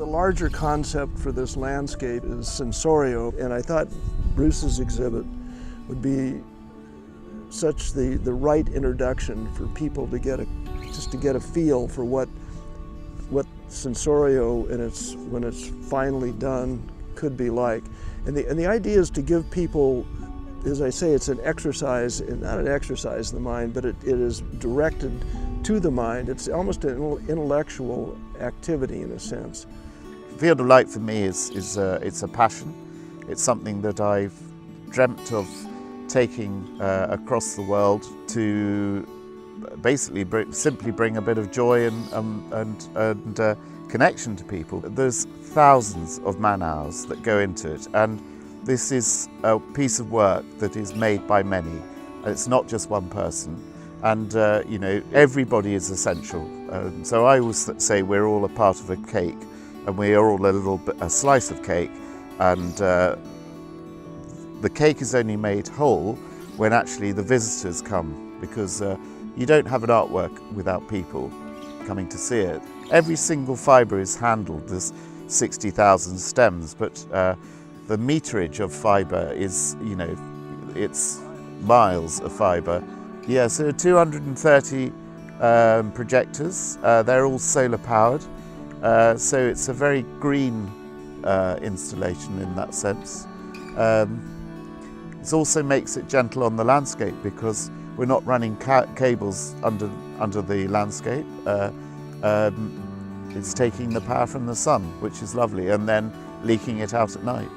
The larger concept for this landscape is Sensario, and I thought Bruce's exhibit would be such the right introduction for people to get a feel for what Sensario when it's finally done could be like. And the idea is to give people, as I say, it's an exercise, not an exercise in the mind, but it is directed to the mind. It's almost an intellectual activity in a sense. Field of Light for me it's a passion. It's something that I've dreamt of taking across the world to basically simply bring a bit of joy and connection to people. There's thousands of man-hours that go into it, and this is a piece of work that is made by many. It's not just one person, and you know, everybody is essential. So I always say we're all a part of a cake, and we are all a slice of cake, and the cake is only made whole when actually the visitors come, because you don't have an artwork without people coming to see it. Every single fibre is handled. There's 60,000 stems, but the meterage of fibre is, you know, it's miles of fibre. Yeah, so 230 projectors. They're all solar powered, so it's a very green installation in that sense. It also makes it gentle on the landscape because we're not running cables under the landscape. It's taking the power from the sun, which is lovely, and then leaking it out at night.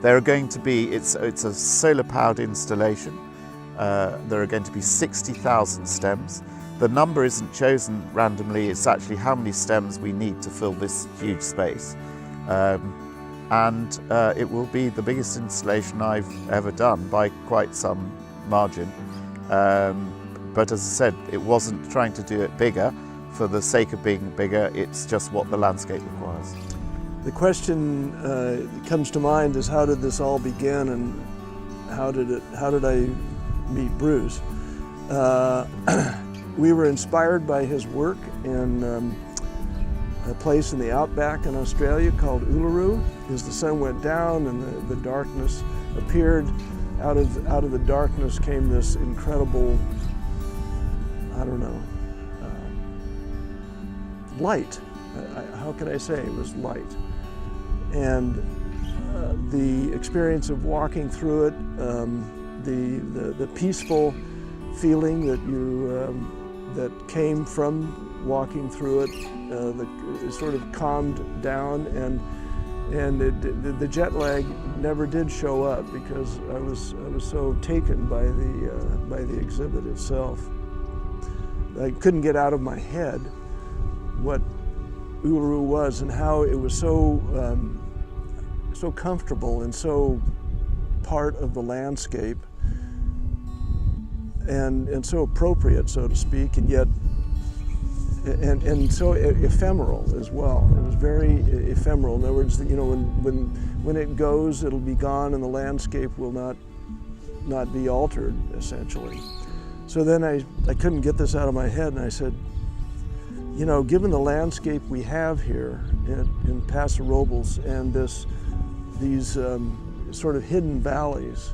There are going to be, it's a solar powered installation. There are going to be 60,000 stems. The number isn't chosen randomly, it's actually how many stems we need to fill this huge space. And it will be the biggest installation I've ever done by quite some margin. But as I said, it wasn't trying to do it bigger for the sake of being bigger, it's just what the landscape requires. The question that comes to mind is, how did this all begin, and how did I meet Bruce? We were inspired by his work in a place in the outback in Australia called Uluru. As the sun went down and the darkness appeared, out of the darkness came this incredible, I don't know, light. How can I say? It was light. And the experience of walking through it, the peaceful feeling that came from walking through it, it sort of calmed down, and the jet lag never did show up because I was so taken by the exhibit itself. I couldn't get out of my head what Uluru was and how it was so comfortable and so part of the landscape, and so appropriate, so to speak, and yet and so ephemeral as well. It was very ephemeral. In other words, you know, when it goes, it'll be gone, and the landscape will not be altered, essentially. So then I couldn't get this out of my head, and I said, you know, given the landscape we have here in Paso Robles and these sort of hidden valleys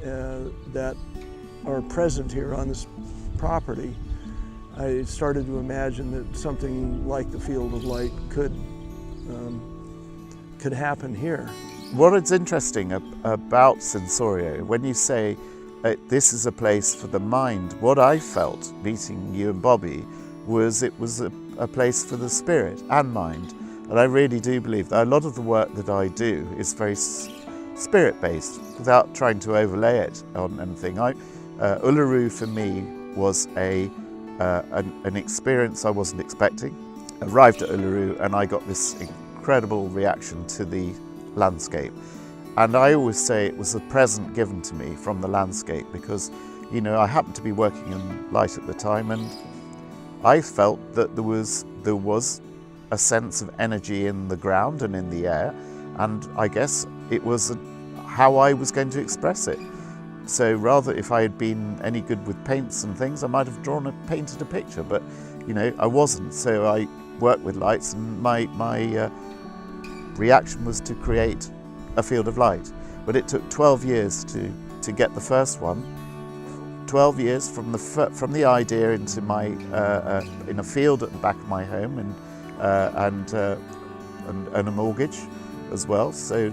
that are present here on this property, I started to imagine that something like the Field of Light could happen here. What is interesting about Sensario, when you say this is a place for the mind, what I felt meeting you and Bobby was it was a place for the spirit and mind. And I really do believe that a lot of the work that I do is very spirit-based, without trying to overlay it on anything. Uluru for me was an experience I wasn't expecting. I arrived at Uluru and I got this incredible reaction to the landscape. And I always say it was a present given to me from the landscape because, you know, I happened to be working in light at the time, and I felt that there was a sense of energy in the ground and in the air, and I guess it was how I was going to express it. So rather, if I had been any good with paints and things, I might have painted a picture, but you know, I wasn't. So I worked with lights, and my reaction was to create a field of light. But it took 12 years to get the first one. 12 years from the idea into my in a field at the back of my home, and a mortgage as well. So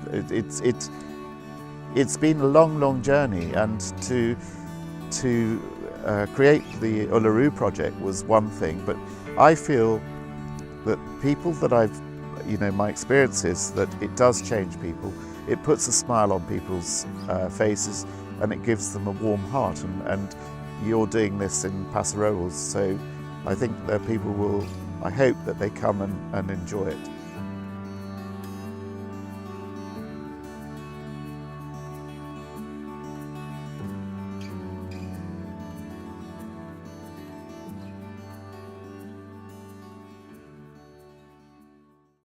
it's been a long journey, and to create the Uluru project was one thing, but I feel that people that my experience is that it does change people. It puts a smile on people's faces, and it gives them a warm heart, and you're doing this in Paso Robles, so I think that people will, I hope that they come and enjoy it.